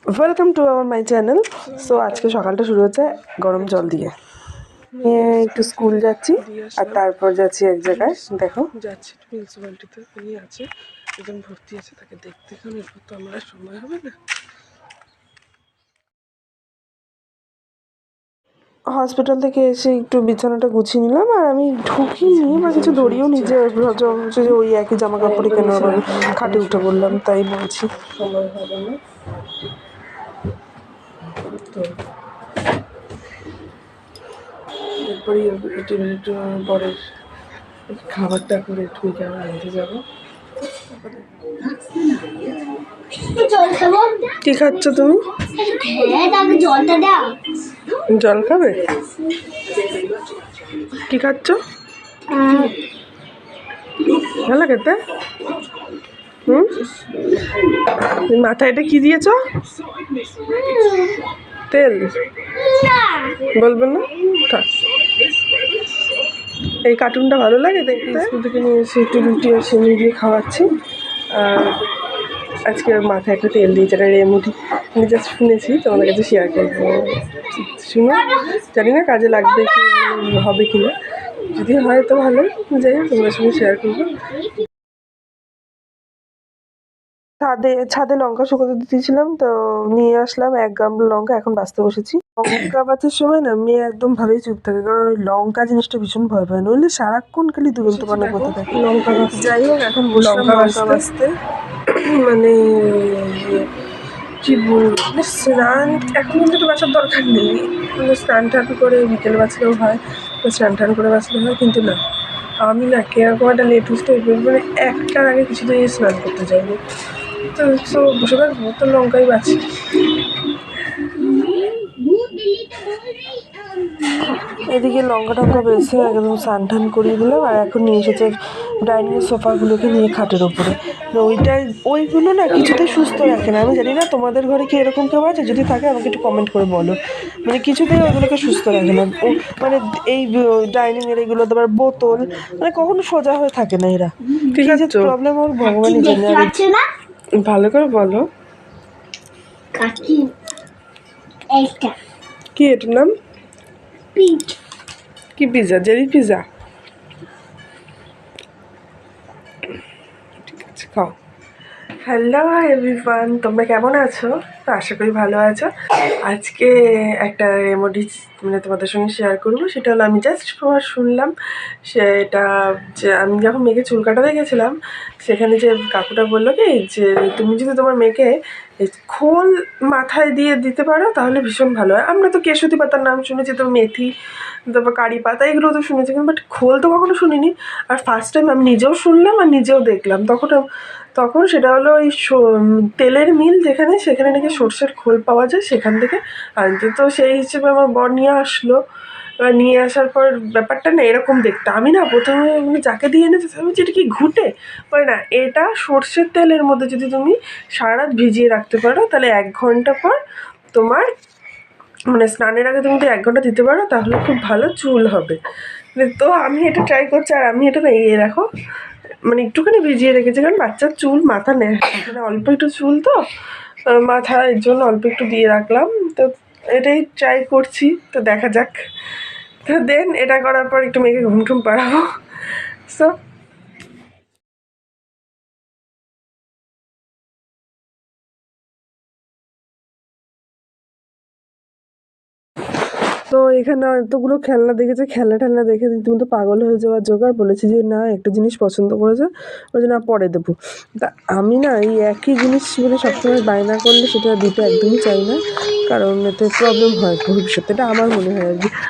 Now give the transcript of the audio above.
Welcome to our my channel. So আজকে সকালটা শুরু হচ্ছে গরম জল দিয়ে। একটু স্কুল যাচ্ছি আর তারপর যাচ্ছি এক জায়গায়। দেখো যাচ্ছি মিউনিসিপ্যালিটিতে, উনি আছে, একজন ভর্তি আছে, তাকে দেখতে কারণ এরপর তো আমার আর সময় হবে না। হসপিটাল থেকে এসে একটু বিছানাটা গুছিয়ে নিলাম আর আমি ঢুকিনি বা কিছু ধরিও নি যে ওই একই জামা কাপড়ে কেন আবার খাটে উঠে বললাম, তাই বলছি সময় হবে না তো এরপরে একটু পরের খাবারটা করে একটু আবার আনতে যাবো। কি খাচ্ছ তুমি? জল খাবে? কি খাচ্ছ? ভালো খেতে? মাথায় এটা কি দিয়েছ? তেল বলবেন না? থাক। এই কার্টুনটা ভালো লাগে দেখতে। স্কুল থেকে নিয়ে এসে একটু রুটি আর সিমনি দিয়ে খাওয়াচ্ছি। আর আজকে মাথায় একটা তেল দিয়েছে, এটা রেমেডি। আমি জাস্ট শুনেছি, তোমাদের কাছে শেয়ার করবো। শুনো, জানি না কাজে লাগবে কি হবে কি না, যদি হয় তো ভালো, যাই হোক তোমাদের সঙ্গে শেয়ার করবো। ছাদে লঙ্কা শুকোতে দিয়েছিলাম, তো নিয়ে আসলাম 1 গামলা লঙ্কা, এখন বাছতে বসেছি। লঙ্কা বাছার সময় না মেয়ে একদম ভালোই চুপ থাকে, কারণ ওই লঙ্কা জিনিসটা ভীষণ ভয় পায়, নইলে সারাক্ষণ খালি দুরন্ত পানা করতে থাকে লঙ্কা বাছ। যাই হোক এখন বসলাম লঙ্কা বাছতে। মানে কি বলবো, স্নান এখন কিন্তু তো বাছার দরকার নেই, স্নান টান করে বিকেলে বাছলেও হয়, স্নান টান করে বাছলেও হয়, কিন্তু না, আমি না কিরকম একটা লেটুস টাইপের, মানে 1টার আগে কিছুতেই স্নান করতে যাইনি, তো বসে থাকবো, তো লঙ্কাই বাছি। এদিকে লঙ্কা টঙ্কা বেছে একদম স্নান টান করিয়ে দিলাম, আর এখন নিয়ে এসেছে ডাইনিংয়ের সোফাগুলোকে নিয়ে খাটের ওপরে। ওইগুলো না কিছুতেই সুস্থ রাখে না, আমি জানি না তোমাদের ঘরে কি এরকম কেউ আছে, যদি থাকে আমাকে একটু কমেন্ট করে বলো। মানে কিছুতেই ওইগুলোকে সুস্থ রাখে না, মানে এই ডাইনিংয়ের এগুলো তোমার বোতল, মানে কখনো সোজা হয়ে থাকে না এরা। ঠিক আছে, প্রবলেম ওর ভগবানই জানে। ভালো করে বলো কি এটার নাম? কি পিৎজা? Jelly pizza? ঠিক আছে, খাও। হ্যালো এভরিওয়ান, তোমরা কেমন আছো? তো আশা করি ভালো আছো। আজকে একটা রেমেডি মানে তোমাদের সঙ্গে শেয়ার করবো। সেটা হলো, আমি জাস্ট তোমার শুনলাম সেটা, যে আমি যখন মেয়েকে চুল কাটাতে গেছিলাম, সেখানে যে কাকুটা বললো কি, যে তুমি যদি তোমার মেয়েকে খোল মাথায় দিয়ে দিতে পারো তাহলে ভীষণ ভালো হয়। আমরা তো কেশুতি পাতার নাম শুনেছি, তো মেথি, তারপর কারি পাতা, এগুলো তো শুনেছি, কিন্তু বাট খোল তো কখনো শুনিনি। আর ফার্স্ট টাইম আমি নিজেও শুনলাম আর নিজেও দেখলাম। তখন সেটা হলো ওই তেলের মিল যেখানে, সেখানে নাকি সর্ষের খোল পাওয়া যায়, সেখান থেকে আনতে। তো সেই হিসেবে আমার বর নিয়ে আসলো। এবার নিয়ে আসার পর ব্যাপারটা না এরকম দেখতে, আমি না প্রথমে মানে যাকে দিয়ে এনেছে আমি এটা কি ঘুঁটে, মানে না, এটা সর্ষের তেলের মধ্যে যদি তুমি সারা রাত ভিজিয়ে রাখতে পারো, তাহলে 1 ঘন্টা পর তোমার, মানে স্নানের আগে তুমি যদি 1 ঘন্টা দিতে পারো, তাহলে খুব ভালো চুল হবে। তো আমি এটা ট্রাই করছি, আর আমি এটা না এই দেখো, মানে একটুখানি ভিজিয়ে রেখেছি, কারণ বাচ্চার চুল মাথা নেয়, মানে অল্প একটু চুল তো মাথা, এর জন্য অল্প একটু দিয়ে রাখলাম। তো এটাই ট্রাই করছি, তো দেখা যাক। তো দেন এটা করার পর একটু মেয়েকে ঘুম টুম পাড়াবো। সো তো এখানে এতগুলো খেলনা দেখেছে, খেলনা দেখে তুমি তো পাগল হয়ে যাওয়ার জোগাড়। বলেছি যে না, একটা জিনিস পছন্দ করেছে, ওই জন্য পরে দেবো। তা আমি না এই একই জিনিস মানে সবসময় বায়না করলে সেটা দিতে একদমই চাই না, কারণ এতে প্রবলেম হয় ভবিষ্যতে, এটা আমার মনে হয় আর কি।